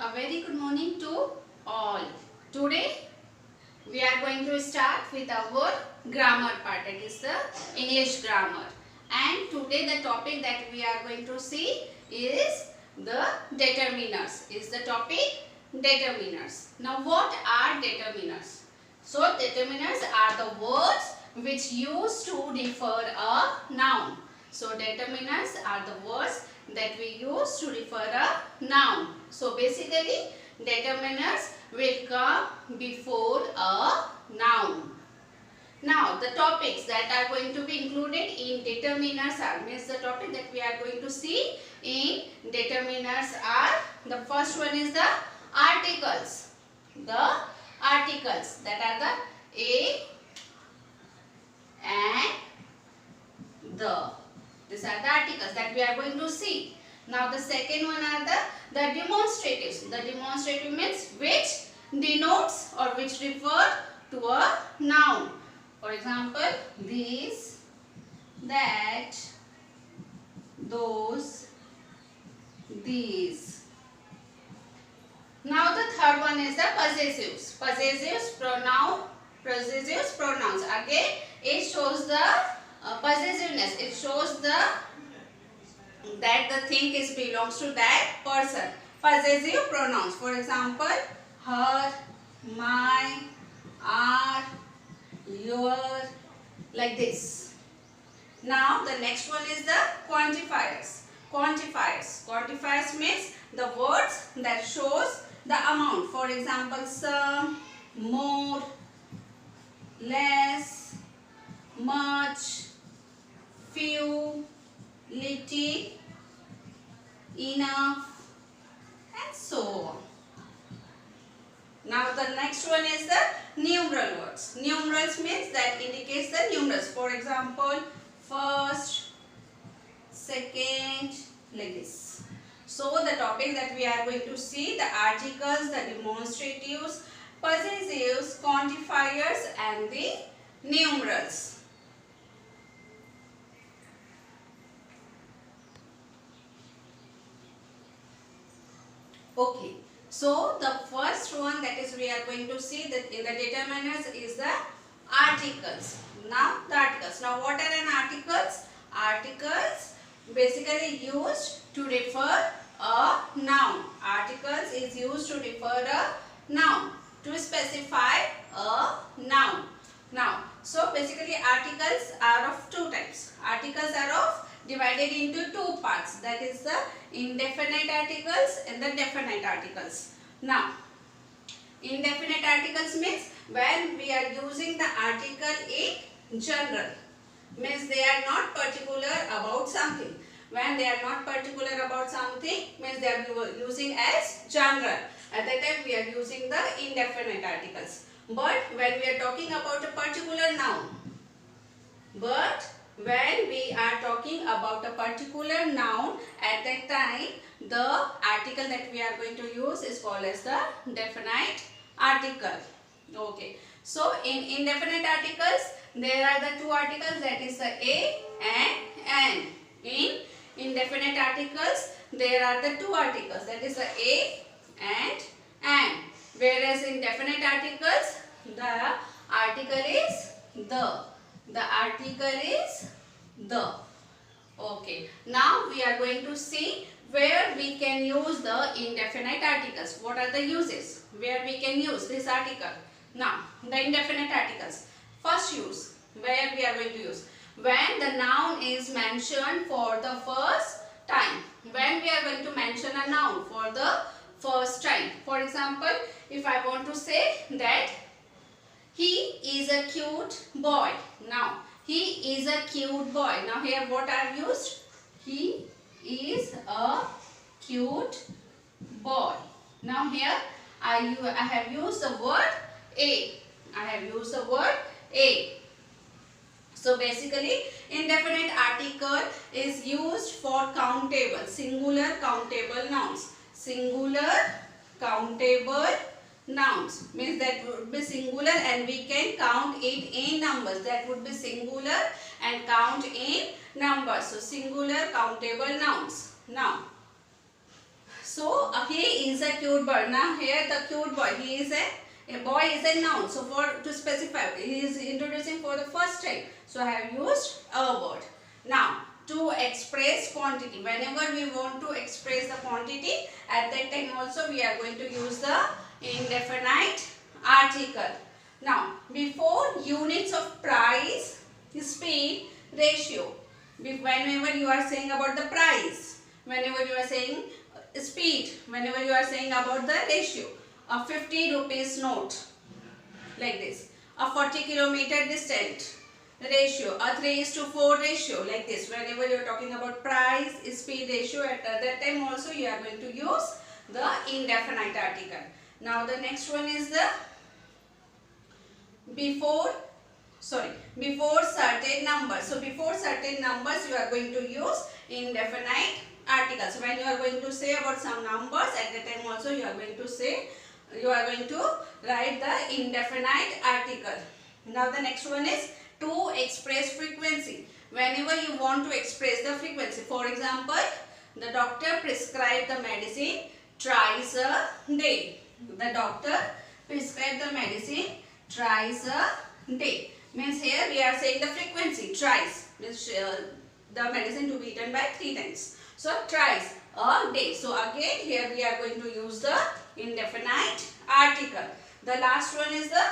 A very good morning to all. Today we are going to start with our grammar part. It is the English grammar. And today the topic that we are going to see is the determiners. Is the topic determiners. Now what are determiners? So determiners are the words which used to refer a noun. So determiners are the words that we use to refer a noun. So basically determiners will come before a noun. Now the topics that are going to be included in determiners are, means the topic that we are going to see in determiners are, the first one is the articles. The articles that are the a and the. These are the articles that we are going to see. Now the second one are the demonstratives. The demonstrative means which denotes or which refer to a noun. For example, these, that, those, these. Now the third one is the possessives. Possessives pronouns. Again, it shows the possessiveness. It shows that the thing belongs to that person. Possessive pronouns. For example, her, my, our, your, like this. Now the next one is the quantifiers. Quantifiers means the words that shows the amount. For example, some, more, less, much, few, little, enough, and so on. Now the next one is the numeral words. Numerals means that indicates the numerals. For example, first, second, like this. So the topic that we are going to see, the articles, the demonstratives, possessives, quantifiers and the numerals. Okay, so the first one that is we are going to see that in the determiners is the articles. Now the articles. Now what are an articles? Articles basically used to refer a noun. Articles is used to refer a noun, to specify a noun. Now, so basically articles are of two types. Articles are divided into two parts, that is the indefinite articles and the definite articles. Now, indefinite articles means when we are using the article in general, means they are not particular about something. When they are not particular about something, means they are using as general. At that time we are using the indefinite articles. But when we are talking about a particular noun, at that time the article that we are going to use is called as the definite article. Okay. So in indefinite articles there are the two articles, that is the a and an. In indefinite articles there are the two articles, that is the a and an. Whereas in definite articles the article is the. The article is the. Okay. Now we are going to see where we can use the indefinite articles. What are the uses where we can use this article? Now the indefinite articles. First use, where we are going to use, when the noun is mentioned for the first time. When we are going to mention a noun for the first time. For example, if I want to say that he is a cute boy. Now, he is a cute boy. Now, here what I have used? He is a cute boy. Now, here I have used the word a. I have used the word a. So, basically, indefinite article is used for countable, singular countable nouns. Singular countable nouns means that would be singular and we can count it in numbers. That would be singular and count in numbers. So singular countable nouns. Now So he is a cute bird. Now here the cute boy, he is a boy is a noun. So for to specify, he is introducing for the first time. So I have used a word. Now to express quantity, whenever we want to express the quantity, at that time also we are going to use the indefinite article. Now before units of price, speed, ratio, whenever you are saying about the price, whenever you are saying speed, whenever you are saying about the ratio, a 50 rupees note, like this, a 40-kilometer distant ratio, a 3:4 ratio, like this. Whenever you are talking about price, speed, ratio, at that time also you are going to use the indefinite article. Now the next one is the before certain numbers. So before certain numbers you are going to use indefinite articles. When you are going to say about some numbers, at that time also you are going to write the indefinite article. Now the next one is to express frequency. Whenever you want to express the frequency, for example, the doctor prescribed the medicine twice a day. The doctor prescribed the medicine twice a day. Means here we are saying the frequency twice. Means the medicine to be eaten by 3 times. So twice a day. So again here we are going to use the indefinite article. The last one is the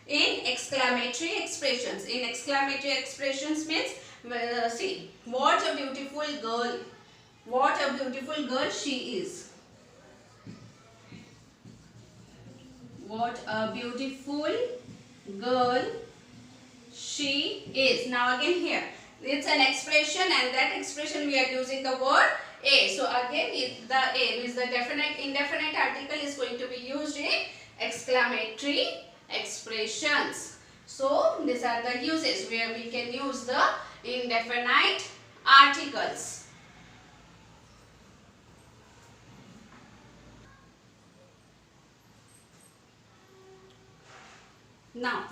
in exclamatory expressions. In exclamatory expressions means see, what a beautiful girl. What a beautiful girl she is. What a beautiful girl she is. Now again here, it's an expression, and that expression we are using the word a. So again the a means the definite indefinite article is going to be used in exclamatory expressions. So these are the uses where we can use the indefinite articles. Now,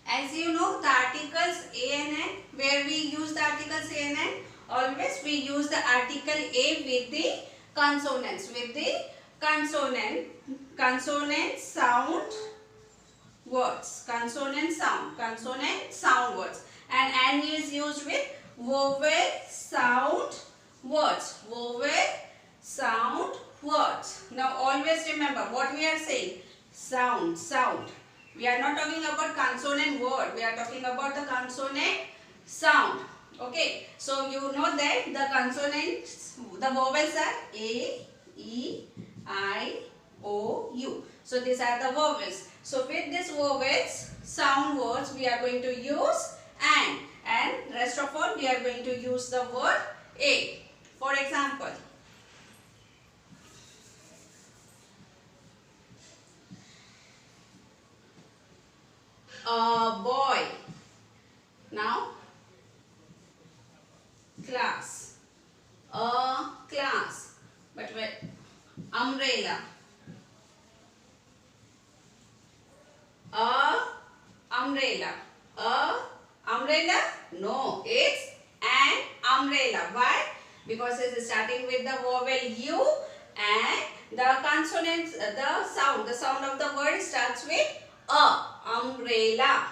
as you know, the articles a and n, where we use the articles a and n, always we use the article a with the consonants, consonant sound words, consonant sound words, and n is used with vowel sound words, Now always remember what we are saying, sound. We are not talking about consonant word, we are talking about the consonant sound. Okay, so you know that the consonants, the vowels are a, e, I, o, u. So these are the vowels. So with these vowels, sound words we are going to use and rest of all we are going to use the word a. For example, a boy. Now class, a class, but where umbrella, a umbrella, no, it's an umbrella. Why? Because it is starting with the vowel u, and the consonants, the sound of the word starts with a, umbrella.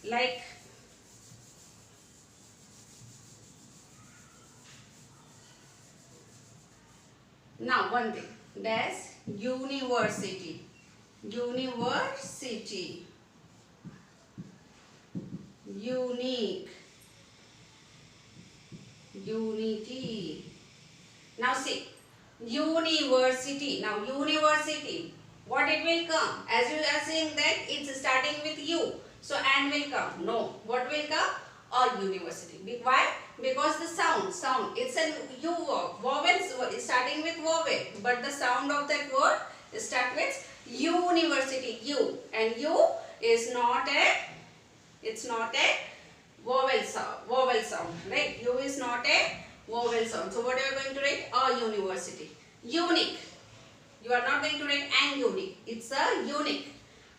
Like now one thing, that's university, unique, unity. Now see, university. Now university, what it will come? As you are saying that it's starting with U, so and will come. No, what will come? A university. Why? Because the sound, it's a U word. Vowels is starting with vowel, but the sound of that word start with university, U, and U is not a, it's not a vowel sound, right? U is not a vowel sound. So what you are going to write? A university. Unique. You are not going to write an unique. It's a unique.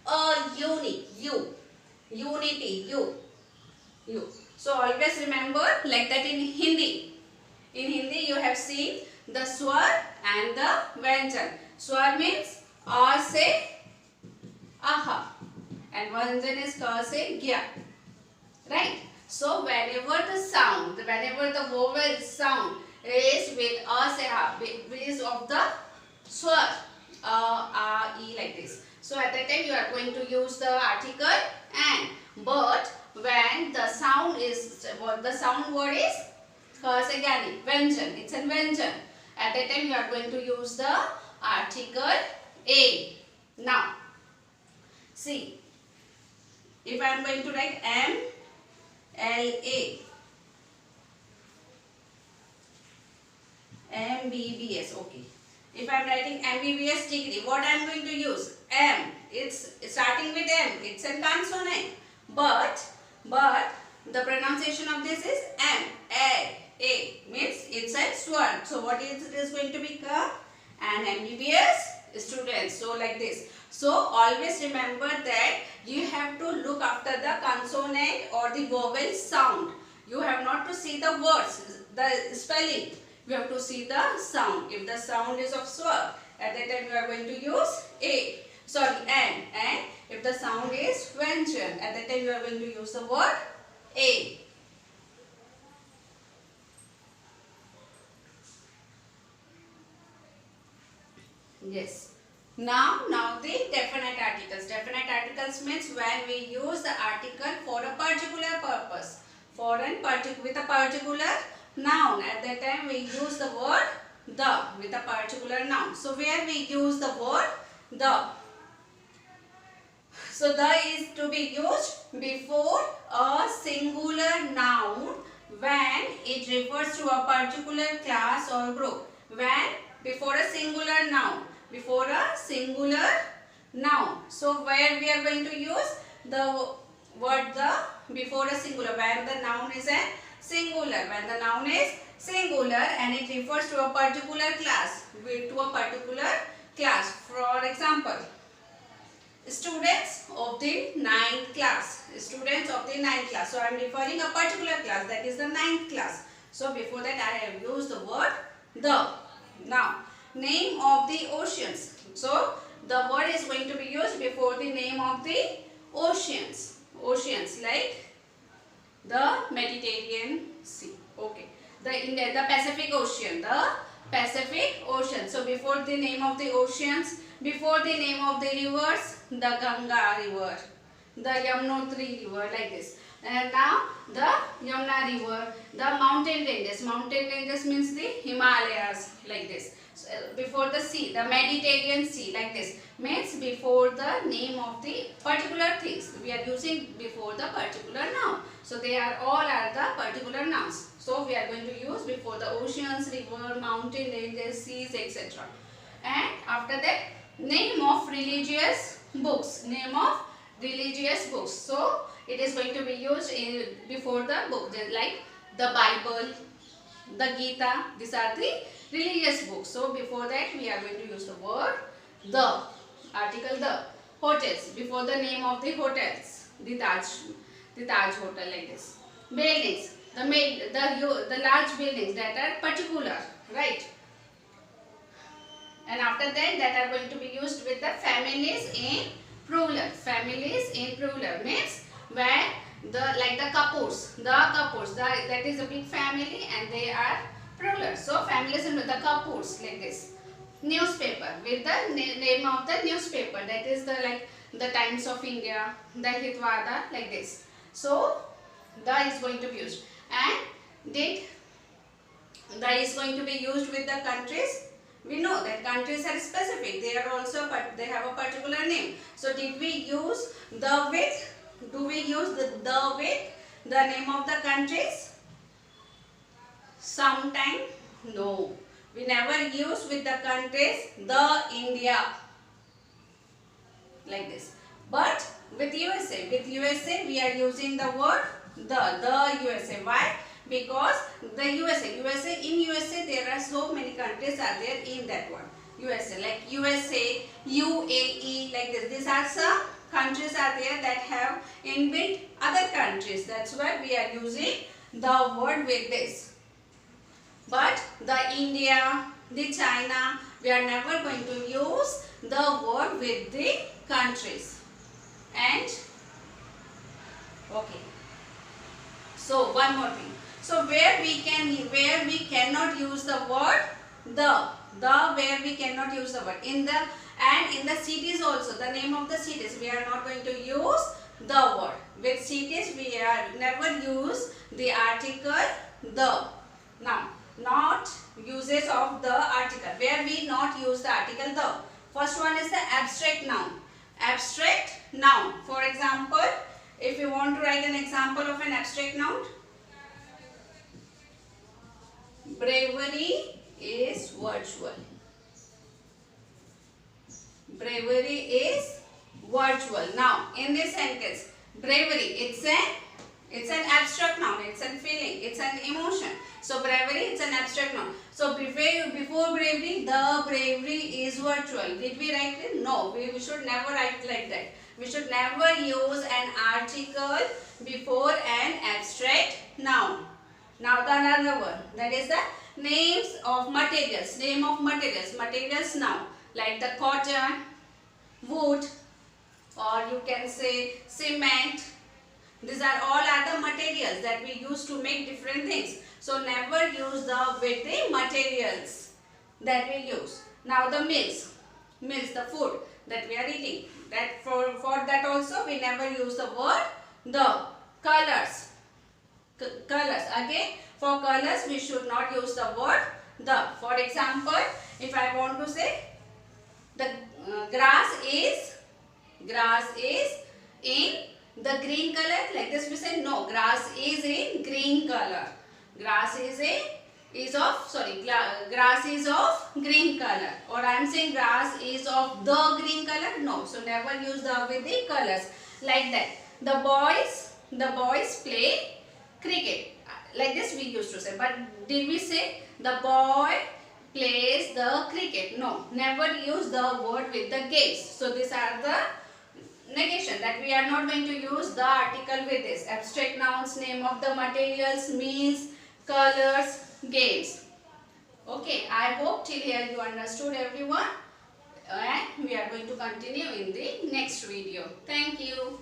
A unique. U. Unity. U. So always remember like that in Hindi. In Hindi you have have seen the swar and the vyanjan. Swar means a se aha and vyanjan is ka se gya. Right? So whenever the vowel sound is with a se ha, is of the swar, e like this. So at that time you are going to use the article and. But when the sound word is ka se gyani, vyanjan, it's an vyanjan. At that time you are going to use the article a. Now, see, if I am going to write M-L-A, MBBS, okay. If I am writing MBBS degree, what I am going to use? M. It's starting with M. It's a consonant. But the pronunciation of this is M. A. Means it's a swar. So what is it is going to become? An MBBS student. So like this. So always remember that you have to look after the consonant or the vowel sound. You have not to see the words, the spelling. You have to see the sound. If the sound is of swar, at that time you are going to use A. Sorry, N. And if the sound is vyanjan, at that time you are going to use the word A. Yes. Now the definite articles. Definite articles means when we use the article for a particular purpose. With a particular noun. At that time we use the word the with a particular noun. So where we use the word the. So the is to be used before a singular noun when it refers to a particular class or group. When before a singular noun. Before a singular noun. So where we are going to use the word the before a singular when the noun is a singular. When the noun is singular and it refers to a particular class. For example, students of the 9th class. Students of the 9th class. So I am referring a particular class, that is the 9th class. So before that I have used the word the. Now, name of the oceans. So the word is going to be used before the name of the oceans. Oceans like the Mediterranean Sea. Okay. The Pacific Ocean. The Pacific Ocean. So before the name of the oceans, before the name of the rivers, the Ganga River, the Yamunotri River, like this. And now the Yamuna River, the mountain ranges. Mountain ranges means the Himalayas, like this. So, before the sea, the Mediterranean Sea, like this. Means before the name of the particular things. We are using before the particular noun. So they are all are the particular nouns. So we are going to use before the oceans, river, mountain ranges, seas, etc. And after that, name of religious books. Name of religious books. So it is going to be used before the book, like the Bible, the Gita. These are the religious books. So before that we are going to use the word the. Article the. Hotels. Before the name of the hotels. The Taj Hotel, like this. Buildings. The large buildings that are particular, right? And after that are going to be used with the families in plural. Families in plural means when like the couples, that is a big family and they are plural. So families in the couples, like this. Newspaper with the name of the newspaper, that is the like the Times of India, the Hitwada, like this. So the is going to be used, and the is going to be used with the countries. We know that countries are specific. They are also, but they have a particular name. So did we use the with? Do we use the with the name of the countries? Sometime no. We never use with the countries the India, like this. But with USA we are using the word the USA. Why? Because the in USA there are so many countries are there in that one. USA, like USA, UAE, like this. These are some countries are there that have inbuilt other countries. That's why we are using the word with this. But the India, the China. We are never going to use the word with the countries. And okay. So one more thing. So where we cannot use the word the where we cannot use the word in the cities also, the name of the cities, we are not going to use the word. With cities we are never use the article the. Now not uses of the article, where we not use the article the. First one is the abstract noun. Abstract noun. For example, if you want to write an example of an abstract noun, bravery is virtual. Bravery is virtual. Now, in this sentence, bravery, it's an abstract noun. It's a feeling. It's an emotion. So, bravery, it's an abstract noun. So, before bravery, the bravery is virtual. Did we write it? No, we should never write like that. We should never use an article before an abstract noun. Now, the another one, that is the names of materials. Name of materials. Materials now, like the cotton, wood, or you can say cement. These are all other materials that we use to make different things. So never use the with the materials that we use. Now the meals, the food that we are eating. That for that also we never use the word the. Colors. Colors. Again, for colors we should not use the word the. For example, if I want to say the grass is in the green color, like this we say no, grass is in green color. Grass is of green color. Or I am saying grass is of the green color. No, so never use the with the colors like that. The boys play cricket. Like this we used to say. But did we say the boy plays the cricket? No, never use the word with the games. So these are the negation, that we are not going to use the article with this. Abstract nouns, name of the materials, means, colors, games. Okay, I hope till here you understood everyone. And we are going to continue in the next video. Thank you.